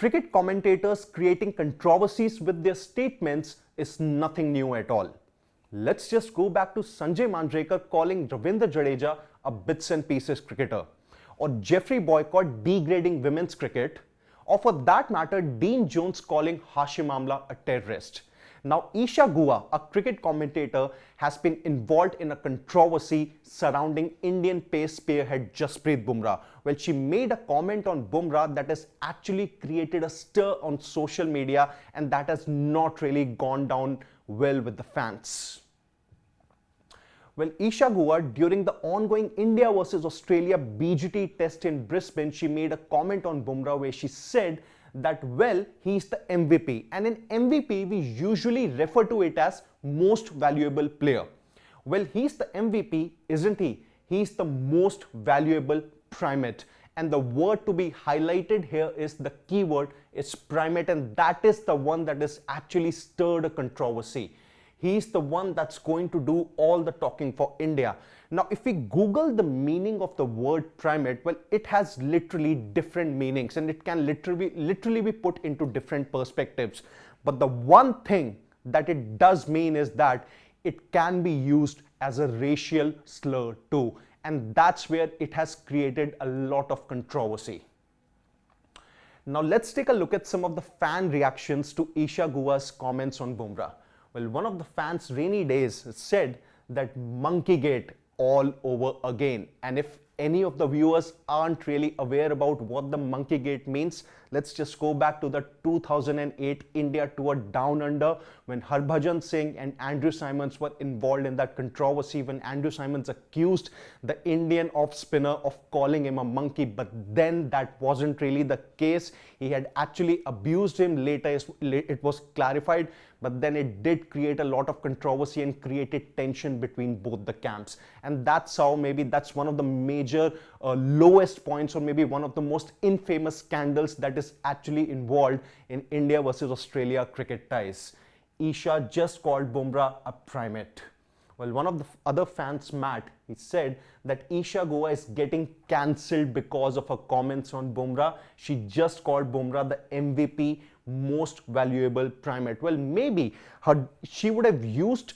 cricket commentators creating controversies with their statements is nothing new at all. Let's just go back to Sanjay Manjrekar calling Ravindra Jadeja a bits and pieces cricketer, or Jeffrey Boycott degrading women's cricket, or for that matter Dean Jones calling Hashim Amla a terrorist. Now Isa Guha, a cricket commentator, has been involved in a controversy surrounding Indian pace spearhead Jasprit Bumrah. Well, she made a comment on Bumrah that has actually created a stir on social media, and that has not really gone down well with the fans. Well, Isa Guha, during the ongoing India versus Australia BGT test in Brisbane, she made a comment on Bumrah where she said that, well, he's the MVP, and in MVP we usually refer to it as most valuable player. Well, he's the MVP, isn't he? He's the most valuable primate, and the word to be highlighted here is the keyword is primate, and that is the one that has actually stirred a controversy. He's the one that's going to do all the talking for India. Now, if we Google the meaning of the word primate, well, it has literally different meanings, and it can literally be put into different perspectives. But the one thing that it does mean is that it can be used as a racial slur too. And that's where it has created a lot of controversy. Now, let's take a look at some of the fan reactions to Isa Guha's comments on Bumrah. Well, one of the fans, Rainy Days, said that Monkeygate all over again. And if any of the viewers aren't really aware about what the Monkeygate means, let's just go back to the 2008 India tour Down Under, when Harbhajan Singh and Andrew Symonds were involved in that controversy, when Andrew Symonds accused the Indian off-spinner of calling him a monkey, but then that wasn't really the case. He had actually abused him. Later it was clarified, but then it did create a lot of controversy and created tension between both the camps. And that's how, maybe that's one of the major lowest points, or maybe one of the most infamous scandals that is actually involved in India versus Australia cricket ties. Isa just called Bumrah a primate. Well, one of the other fans, Matt, he said that Isa Guha is getting cancelled because of her comments on Bumrah. She just called Bumrah the MVP, most valuable primate. Well, maybe she would have used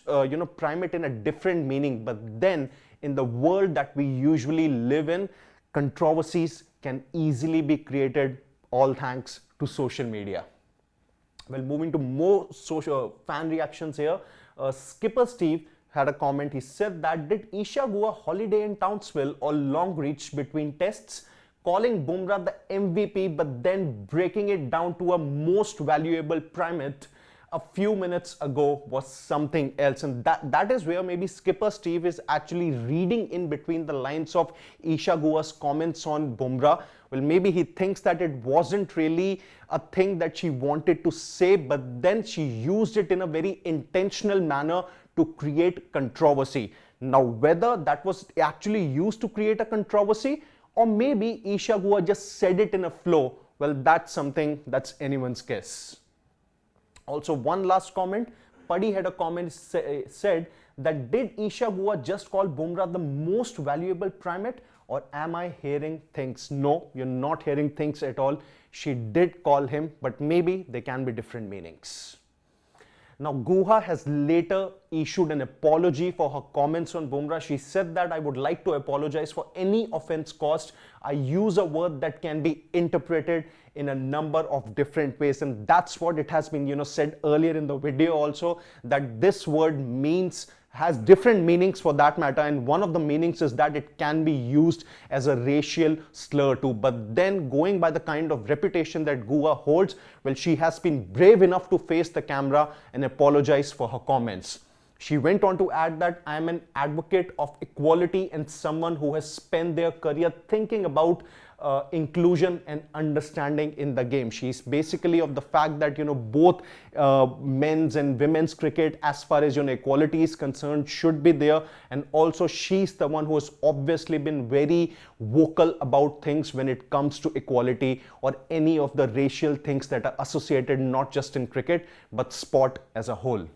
primate in a different meaning, but then in the world that we usually live in, controversies can easily be created, all thanks to social media. Well, moving to more social fan reactions here, Skipper Steve had a comment. He said that, did Isa Guha holiday in Townsville or long reach between tests, calling Bumrah the MVP but then breaking it down to a most valuable primate a few minutes ago was something else. And that is where maybe Skipper Steve is actually reading in between the lines of Isa Guha's comments on Bumrah. Well, maybe he thinks that it wasn't really a thing that she wanted to say, but then she used it in a very intentional manner to create controversy. Now, whether that was actually used to create a controversy, or maybe Isa Guha just said it in a flow, well, that's something that's anyone's guess. Also, one last comment, Paddy had a comment, said that, did Isa Guha just call Bumrah the most valuable primate, or am I hearing things? No, you're not hearing things at all. She did call him, but maybe they can be different meanings. Now, Guha has later issued an apology for her comments on Bumrah. She said that, I would like to apologize for any offense caused. I use a word that can be interpreted in a number of different ways, and that's what it has been said earlier in the video also, that this word has different meanings for that matter, and one of the meanings is that it can be used as a racial slur too. But then, going by the kind of reputation that Guha holds, well, she has been brave enough to face the camera and apologize for her comments. She went on to add that, I am an advocate of equality and someone who has spent their career thinking about inclusion and understanding in the game. She's basically of the fact that both men's and women's cricket, as far as equality is concerned, should be there. And also she's the one who has obviously been very vocal about things when it comes to equality or any of the racial things that are associated not just in cricket but sport as a whole.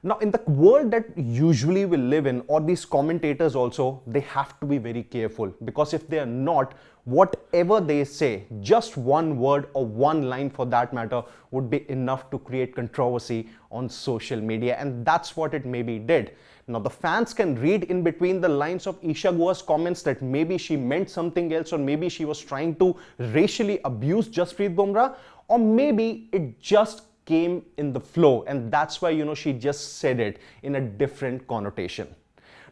Now, in the world that usually we live in, or these commentators also, they have to be very careful, because if they are not, Whatever they say, just one word or one line for that matter would be enough to create controversy on social media, and that's what it maybe did. Now the fans can read in between the lines of Isa Guha's comments that maybe she meant something else, or maybe she was trying to racially abuse Jasprit Bumrah, or maybe it just came in the flow and that's why she just said it in a different connotation.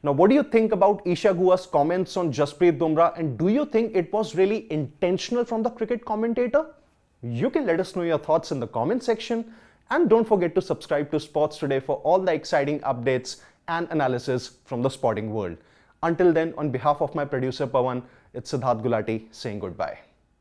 Now, what do you think about Isa Guha's comments on Jasprit Bumrah, and do you think it was really intentional from the cricket commentator? You can let us know your thoughts in the comment section, and don't forget to subscribe to Sports Today for all the exciting updates and analysis from the sporting world. Until then, on behalf of my producer Pawan, it's Siddharth Gulati saying goodbye.